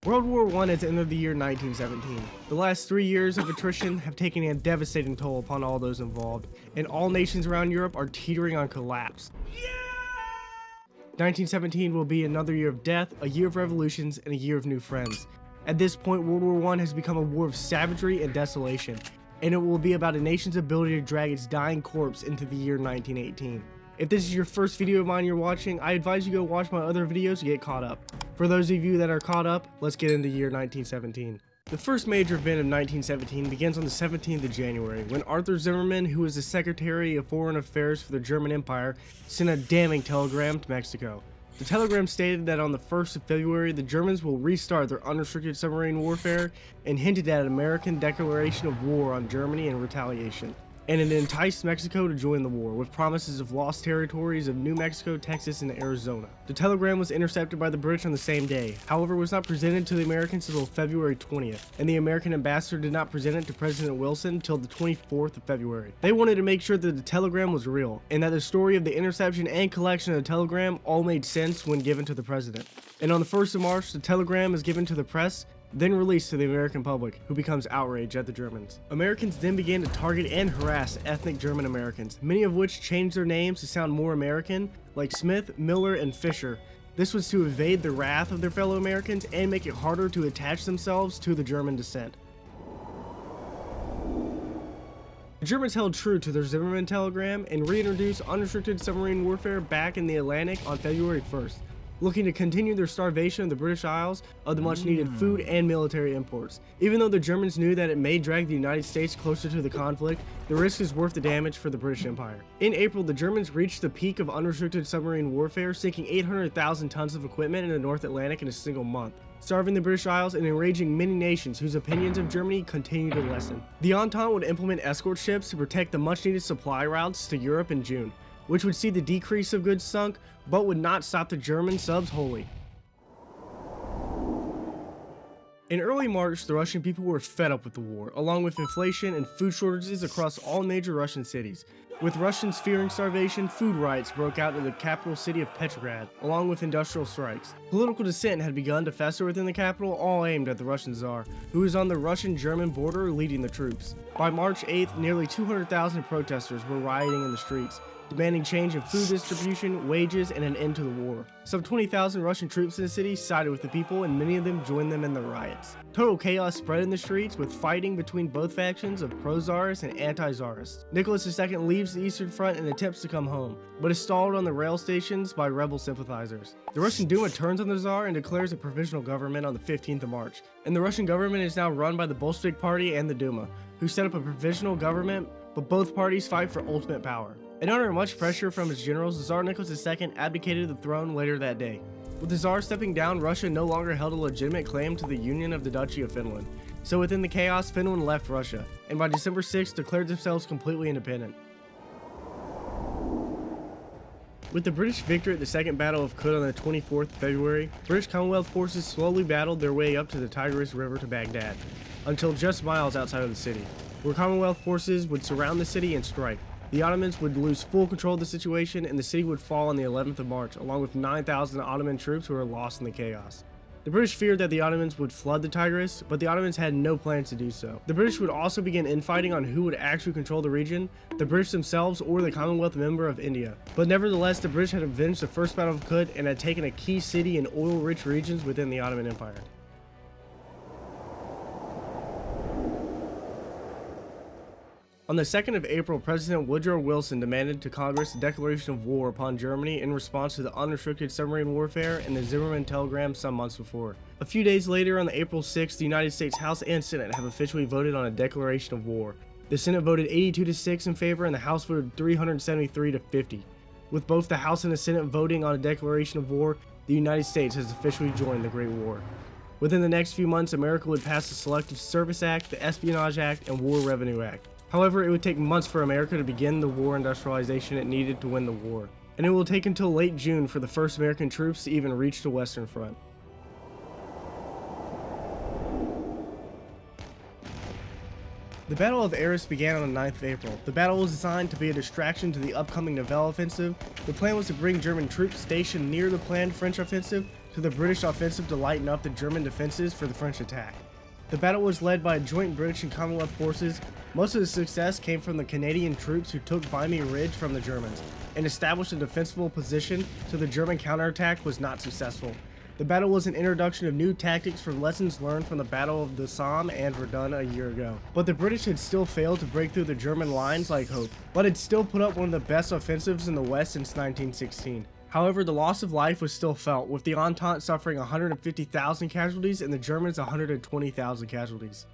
World War I has entered the year 1917. The last 3 years of attrition have taken a devastating toll upon all those involved, and all nations around Europe are teetering on collapse. 1917 will be another year of death, a year of revolutions, and a year of new friends. At this point, World War I has become a war of savagery and desolation, and it will be about a nation's ability to drag its dying corpse into the year 1918. If this is your first video of mine you're watching, I advise you go watch my other videos to get caught up. For those of you that are caught up, let's get into the year 1917. The first major event of 1917 begins on the 17th of January, when Arthur Zimmermann, who was the Secretary of Foreign Affairs for the German Empire, sent a damning telegram to Mexico. The telegram stated that on the 1st of February, the Germans will restart their unrestricted submarine warfare and hinted at an American declaration of war on Germany in retaliation. And it enticed Mexico to join the war, with promises of lost territories of New Mexico, Texas, and Arizona. The telegram was intercepted by the British on the same day, however it was not presented to the Americans until February 20th, and the American ambassador did not present it to President Wilson until the 24th of February. They wanted to make sure that the telegram was real, and that the story of the interception and collection of the telegram all made sense when given to the president. And on the 1st of March, the telegram is given to the press, then released to the American public, who becomes outraged at the Germans. Americans then began to target and harass ethnic German Americans, many of which changed their names to sound more American, like Smith, Miller, and Fisher. This was to evade the wrath of their fellow Americans and make it harder to attach themselves to the German descent. The Germans held true to their Zimmermann telegram and reintroduced unrestricted submarine warfare back in the Atlantic on February 1st. Looking to continue their starvation of the British Isles of the much needed food and military imports. Even though the Germans knew that it may drag the United States closer to the conflict, the risk is worth the damage for the British Empire. In April, the Germans reached the peak of unrestricted submarine warfare, sinking 800,000 tons of equipment in the North Atlantic in a single month, starving the British Isles and enraging many nations whose opinions of Germany continue to lessen. The Entente would implement escort ships to protect the much needed supply routes to Europe in June, which would see the decrease of goods sunk, but would not stop the German subs wholly. In early March, the Russian people were fed up with the war, along with inflation and food shortages across all major Russian cities. With Russians fearing starvation, food riots broke out in the capital city of Petrograd, along with industrial strikes. Political dissent had begun to fester within the capital, all aimed at the Russian Tsar, who was on the Russian-German border leading the troops. By March 8th, nearly 200,000 protesters were rioting in the streets, demanding change in food distribution, wages, and an end to the war. Some 20,000 Russian troops in the city sided with the people, and many of them joined them in the riots. Total chaos spread in the streets, with fighting between both factions of pro-Tsarists and anti-Tsarists. Nicholas II leaves the Eastern Front and attempts to come home, but is stalled on the rail stations by rebel sympathizers. The Russian Duma turns on the Tsar and declares a provisional government on the 15th of March, and the Russian government is now run by the Bolshevik Party and the Duma, who set up a provisional government, but both parties fight for ultimate power. And under much pressure from his generals, Tsar Nicholas II abdicated the throne later that day. With the Tsar stepping down, Russia no longer held a legitimate claim to the Union of the Duchy of Finland. So within the chaos, Finland left Russia, and by December 6th declared themselves completely independent. With the British victory at the Second Battle of Cambrai on the 24th of February, British Commonwealth forces slowly battled their way up to the Tigris River to Baghdad, until just miles outside of the city, where Commonwealth forces would surround the city and strike. The Ottomans would lose full control of the situation, and the city would fall on the 11th of March, along with 9,000 Ottoman troops who were lost in the chaos. The British feared that the Ottomans would flood the Tigris, but the Ottomans had no plans to do so. The British would also begin infighting on who would actually control the region, the British themselves or the Commonwealth member of India. But nevertheless, the British had avenged the First Battle of Cambrai and had taken a key city in oil-rich regions within the Ottoman Empire. On the 2nd of April, President Woodrow Wilson demanded to Congress a declaration of war upon Germany in response to the unrestricted submarine warfare and the Zimmermann telegram some months before. A few days later, on April 6th, the United States House and Senate have officially voted on a declaration of war. The Senate voted 82-6 in favor and the House voted 373-50. With both the House and the Senate voting on a declaration of war, the United States has officially joined the Great War. Within the next few months, America would pass the Selective Service Act, the Espionage Act, and War Revenue Act. However, it would take months for America to begin the war industrialization it needed to win the war, and it will take until late June for the first American troops to even reach the Western Front. The Battle of Arras began on the 9th of April. The battle was designed to be a distraction to the upcoming Nivelle Offensive. The plan was to bring German troops stationed near the planned French offensive to the British offensive to lighten up the German defenses for the French attack. The battle was led by joint British and Commonwealth forces. Most of the success came from the Canadian troops who took Vimy Ridge from the Germans and established a defensible position, so the German counterattack was not successful. The battle was an introduction of new tactics for lessons learned from the Battle of the Somme and Verdun a year ago. But the British had still failed to break through the German lines like hoped, but had still put up one of the best offensives in the West since 1916. However, the loss of life was still felt, with the Entente suffering 150,000 casualties and the Germans 120,000 casualties.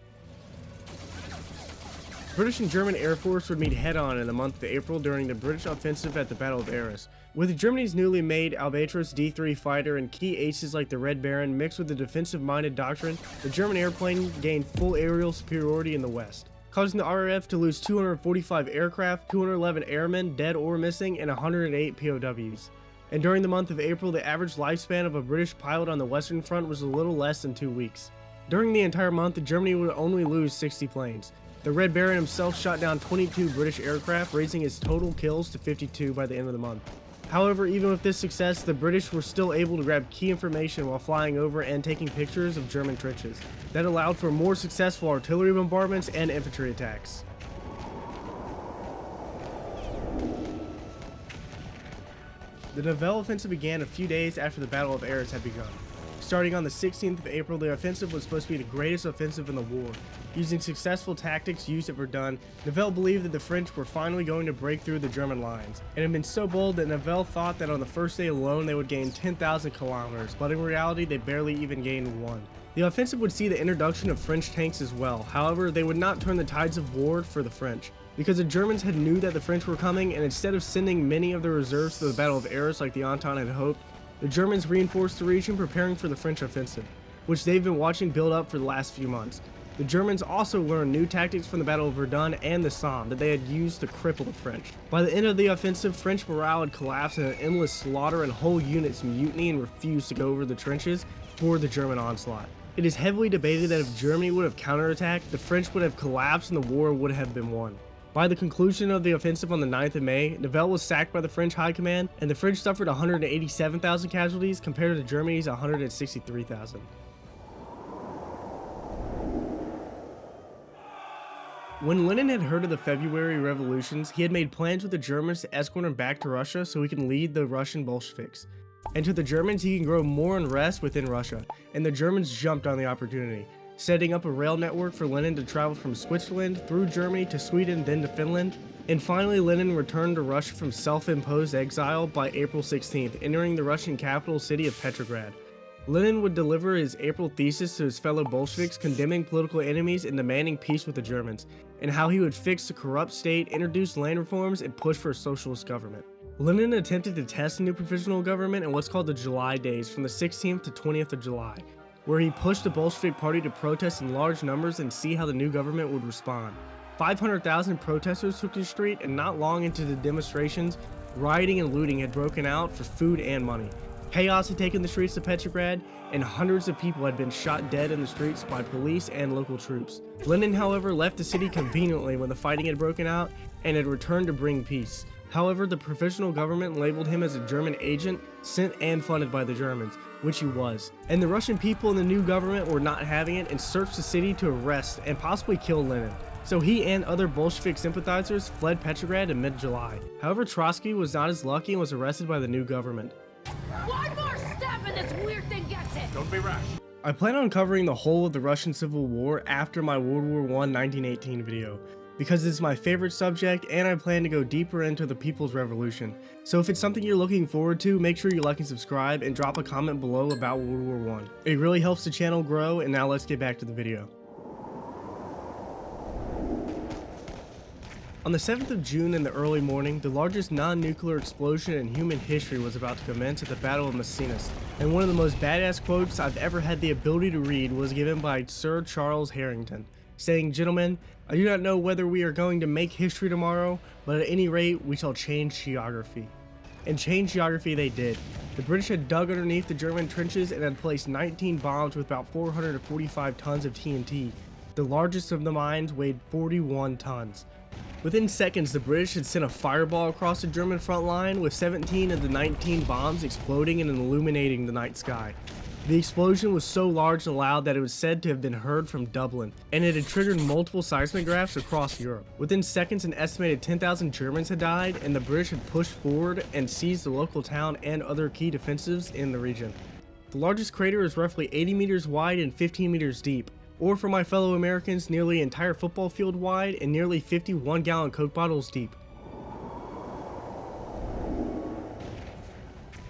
British and German Air Force would meet head-on in the month of April during the British offensive at the Battle of Arras. With Germany's newly made Albatros D-3 fighter and key aces like the Red Baron mixed with the defensive-minded doctrine, the German airplane gained full aerial superiority in the west, causing the RAF to lose 245 aircraft, 211 airmen dead or missing, and 108 POWs. And during the month of April, the average lifespan of a British pilot on the Western Front was a little less than 2 weeks. During the entire month, Germany would only lose 60 planes. The Red Baron himself shot down 22 British aircraft, raising his total kills to 52 by the end of the month. However, even with this success, the British were still able to grab key information while flying over and taking pictures of German trenches. That allowed for more successful artillery bombardments and infantry attacks. The Nivelle Offensive began a few days after the Battle of Arras had begun. Starting on the 16th of April, the offensive was supposed to be the greatest offensive in the war. Using successful tactics used at Verdun, Nivelle believed that the French were finally going to break through the German lines, and had been so bold that Nivelle thought that on the first day alone they would gain 10,000 kilometers, but in reality they barely even gained one. The offensive would see the introduction of French tanks as well. However, they would not turn the tides of war for the French, because the Germans had knew that the French were coming, and instead of sending many of their reserves to the Battle of Arras like the Entente had hoped, the Germans reinforced the region, preparing for the French offensive, which they've been watching build up for the last few months. The Germans also learned new tactics from the Battle of Verdun and the Somme that they had used to cripple the French. By the end of the offensive, French morale had collapsed in an endless slaughter, and whole units mutiny and refused to go over the trenches for the German onslaught. It is heavily debated that if Germany would have counterattacked, the French would have collapsed and the war would have been won. By the conclusion of the offensive on the 9th of May, Nivelle was sacked by the French High Command, and the French suffered 187,000 casualties compared to Germany's 163,000. When Lenin had heard of the February revolutions, he had made plans with the Germans to escort him back to Russia so he can lead the Russian Bolsheviks. And to the Germans, he can grow more unrest within Russia, and the Germans jumped on the opportunity, setting up a rail network for Lenin to travel from Switzerland through Germany to Sweden, then to Finland. And finally, Lenin returned to Russia from self-imposed exile by April 16th, entering the Russian capital city of Petrograd. Lenin would deliver his April thesis to his fellow Bolsheviks, condemning political enemies and demanding peace with the Germans, and how he would fix the corrupt state, introduce land reforms, and push for a socialist government. Lenin attempted to test the new provisional government in what's called the July Days from the 16th to 20th of July, where he pushed the Bolshevik party to protest in large numbers and see how the new government would respond. 500,000 protesters took to the street, and not long into the demonstrations, rioting and looting had broken out for food and money. Chaos had taken the streets of Petrograd, and hundreds of people had been shot dead in the streets by police and local troops. Lenin, however, left the city conveniently when the fighting had broken out and had returned to bring peace. However, the provisional government labeled him as a German agent sent and funded by the Germans, which he was. And the Russian people in the new government were not having it and searched the city to arrest and possibly kill Lenin. So he and other Bolshevik sympathizers fled Petrograd in mid-July. However, Trotsky was not as lucky and was arrested by the new government. One more step and this weird thing gets it! Don't be rash. I plan on covering the whole of the Russian Civil War after my World War I 1918 video, because it's my favorite subject and I plan to go deeper into the People's Revolution. So if it's something you're looking forward to, make sure you like and subscribe and drop a comment below about World War I. It really helps the channel grow, and now let's get back to the video. On the 7th of June in the early morning, the largest non-nuclear explosion in human history was about to commence at the Battle of Messines, and one of the most badass quotes I've ever had the ability to read was given by Sir Charles Harrington, saying, "Gentlemen, I do not know whether we are going to make history tomorrow, but at any rate, we shall change geography." And change geography they did. The British had dug underneath the German trenches and had placed 19 bombs with about 445 tons of TNT, The largest of the mines weighed 41 tons. Within seconds, the British had sent a fireball across the German front line, with 17 of the 19 bombs exploding and illuminating the night sky. The explosion was so large and loud that it was said to have been heard from Dublin, and it had triggered multiple seismographs across Europe. Within seconds, an estimated 10,000 Germans had died, and the British had pushed forward and seized the local town and other key defensives in the region. The largest crater is roughly 80 meters wide and 15 meters deep, or for my fellow Americans, nearly an entire football field wide and nearly 50 one-gallon Coke bottles deep.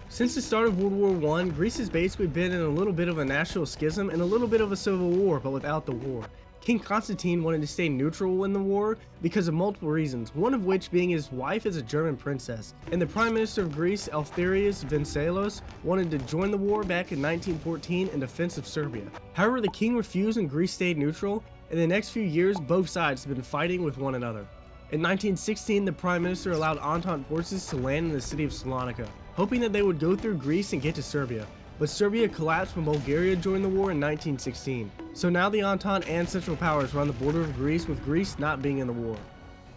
Since the start of World War I, Greece has basically been in a little bit of a national schism and a little bit of a civil war, but without the war. King Constantine wanted to stay neutral in the war because of multiple reasons, one of which being his wife is a German princess, and the Prime Minister of Greece, Eleftherios Venizelos, wanted to join the war back in 1914 in defense of Serbia. However, the king refused and Greece stayed neutral, and in the next few years both sides have been fighting with one another. In 1916, the Prime Minister allowed Entente forces to land in the city of Salonika, hoping that they would go through Greece and get to Serbia. But Serbia collapsed when Bulgaria joined the war in 1916. So now the Entente and Central Powers were on the border of Greece, with Greece not being in the war.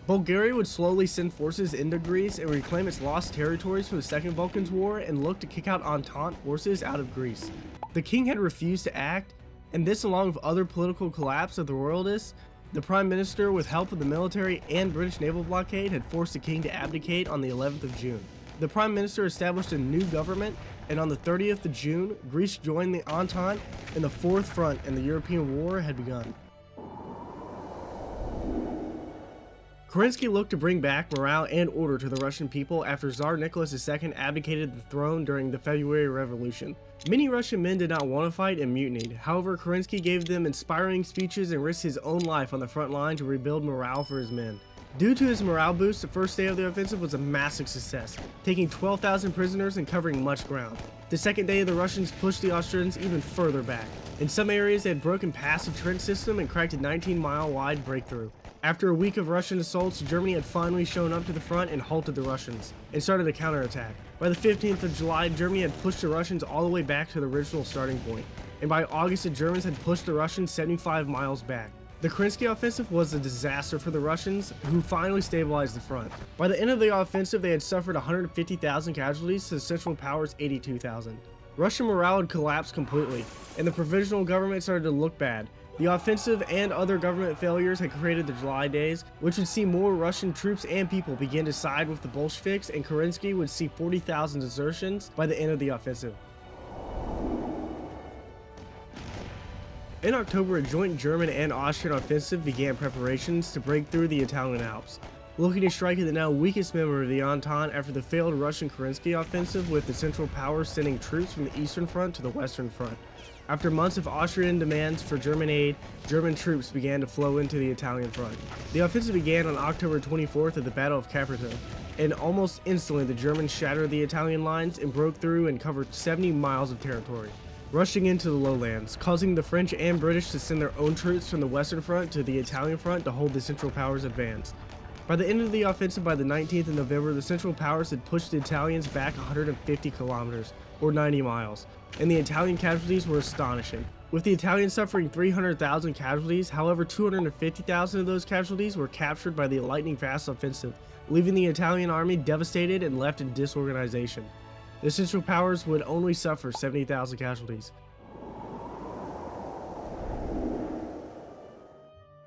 Bulgaria would slowly send forces into Greece and reclaim its lost territories from the Second Balkans War and look to kick out Entente forces out of Greece. The king had refused to act, and this, along with other political collapse of the royalists, the Prime Minister, with help of the military and British naval blockade, had forced the king to abdicate on the 11th of June. The Prime Minister established a new government, and on the 30th of June, Greece joined the Entente, and the Fourth Front in the European War had begun. Kerensky looked to bring back morale and order to the Russian people after Tsar Nicholas II abdicated the throne during the February Revolution. Many Russian men did not want to fight and mutinied. However, Kerensky gave them inspiring speeches and risked his own life on the front line to rebuild morale for his men. Due to his morale boost, the first day of the offensive was a massive success, taking 12,000 prisoners and covering much ground. The second day, the Russians pushed the Austrians even further back. In some areas, they had broken past the trench system and cracked a 19-mile-wide breakthrough. After a week of Russian assaults, Germany had finally shown up to the front and halted the Russians, and started a counterattack. By the 15th of July, Germany had pushed the Russians all the way back to the original starting point, and by August, the Germans had pushed the Russians 75 miles back. The Kerensky offensive was a disaster for the Russians, who finally stabilized the front. By the end of the offensive, they had suffered 150,000 casualties to the Central Powers' 82,000. Russian morale had collapsed completely, and the provisional government started to look bad. The offensive and other government failures had created the July Days, which would see more Russian troops and people begin to side with the Bolsheviks, and Kerensky would see 40,000 desertions by the end of the offensive. In October, a joint German and Austrian offensive began preparations to break through the Italian Alps, looking to strike at the now weakest member of the Entente after the failed Russian Kerensky offensive, with the Central Powers sending troops from the Eastern Front to the Western Front. After months of Austrian demands for German aid, German troops began to flow into the Italian front. The offensive began on October 24th at the Battle of Caporetto, and almost instantly the Germans shattered the Italian lines and broke through and covered 70 miles of territory, rushing into the lowlands, causing the French and British to send their own troops from the Western Front to the Italian front to hold the Central Powers' advance. By the end of the offensive, by the 19th of November, the Central Powers had pushed the Italians back 150 kilometers, or 90 miles, and the Italian casualties were astonishing. With the Italians suffering 300,000 casualties, however, 250,000 of those casualties were captured by the lightning-fast offensive, leaving the Italian army devastated and left in disorganization. The Central Powers would only suffer 70,000 casualties.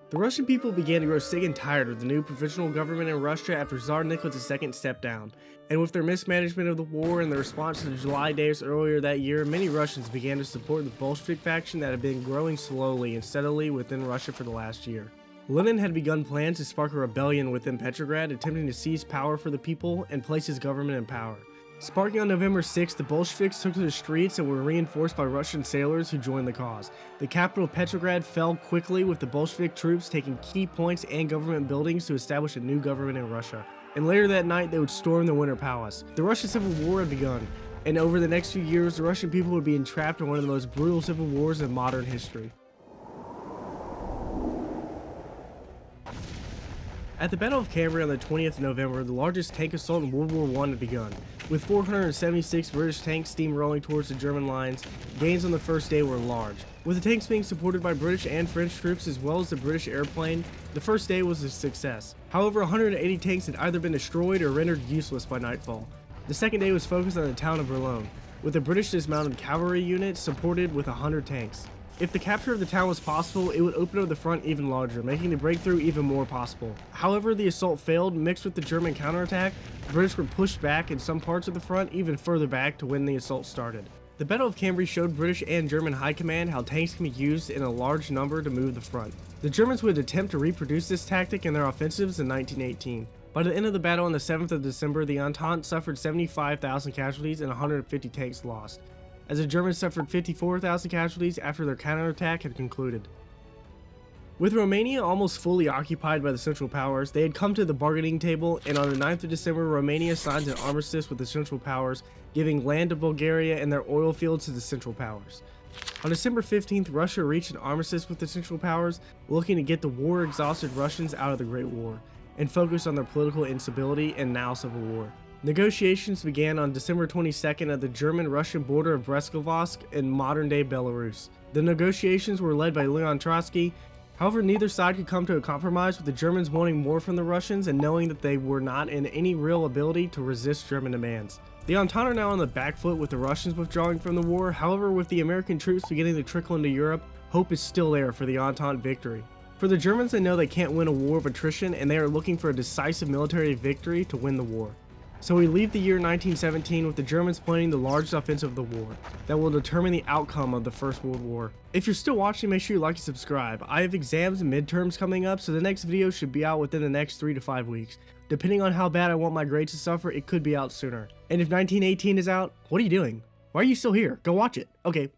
The Russian people began to grow sick and tired of the new provisional government in Russia after Tsar Nicholas II stepped down, and with their mismanagement of the war and the response to the July Days earlier that year, many Russians began to support the Bolshevik faction that had been growing slowly and steadily within Russia for the last year. Lenin had begun plans to spark a rebellion within Petrograd, attempting to seize power for the people and place his government in power. Sparking on November 6th, the Bolsheviks took to the streets and were reinforced by Russian sailors who joined the cause. The capital Petrograd fell quickly, with the Bolshevik troops taking key points and government buildings to establish a new government in Russia. And later that night, they would storm the Winter Palace. The Russian Civil War had begun, and over the next few years, the Russian people would be entrapped in one of the most brutal civil wars in modern history. At the Battle of Cambrai on the 20th of November, the largest tank assault in World War I had begun. With 476 British tanks steamrolling towards the German lines, gains on the first day were large. With the tanks being supported by British and French troops as well as the British airplane, the first day was a success. However, 180 tanks had either been destroyed or rendered useless by nightfall. The second day was focused on the town of Boulogne, with a British dismounted cavalry unit supported with 100 tanks. If the capture of the town was possible, it would open up the front even larger, making the breakthrough even more possible. However, the assault failed. Mixed with the German counterattack, the British were pushed back in some parts of the front even further back to when the assault started. The Battle of Cambrai showed British and German high command how tanks can be used in a large number to move the front. The Germans would attempt to reproduce this tactic in their offensives in 1918. By the end of the battle on the 7th of December, the Entente suffered 75,000 casualties and 150 tanks lost, as the Germans suffered 54,000 casualties after their counterattack had concluded. With Romania almost fully occupied by the Central Powers, they had come to the bargaining table, and on the 9th of December, Romania signs an armistice with the Central Powers, giving land to Bulgaria and their oil fields to the Central Powers. On December 15th, Russia reached an armistice with the Central Powers, looking to get the war-exhausted Russians out of the Great War, and focus on their political instability and now civil war. Negotiations began on December 22nd at the German-Russian border of Brest-Litovsk in modern-day Belarus. The negotiations were led by Leon Trotsky. However, neither side could come to a compromise, with the Germans wanting more from the Russians and knowing that they were not in any real ability to resist German demands. The Entente are now on the back foot with the Russians withdrawing from the war. However, with the American troops beginning to trickle into Europe, hope is still there for the Entente victory. For the Germans, they know they can't win a war of attrition, and they are looking for a decisive military victory to win the war. So we leave the year 1917 with the Germans planning the largest offensive of the war that will determine the outcome of the First World War. If you're still watching, make sure you like and subscribe. I have exams and midterms coming up, so the next video should be out within the next 3 to 5 weeks. Depending on how bad I want my grades to suffer, it could be out sooner. And if 1918 is out, what are you doing? Why are you still here? Go watch it. Okay,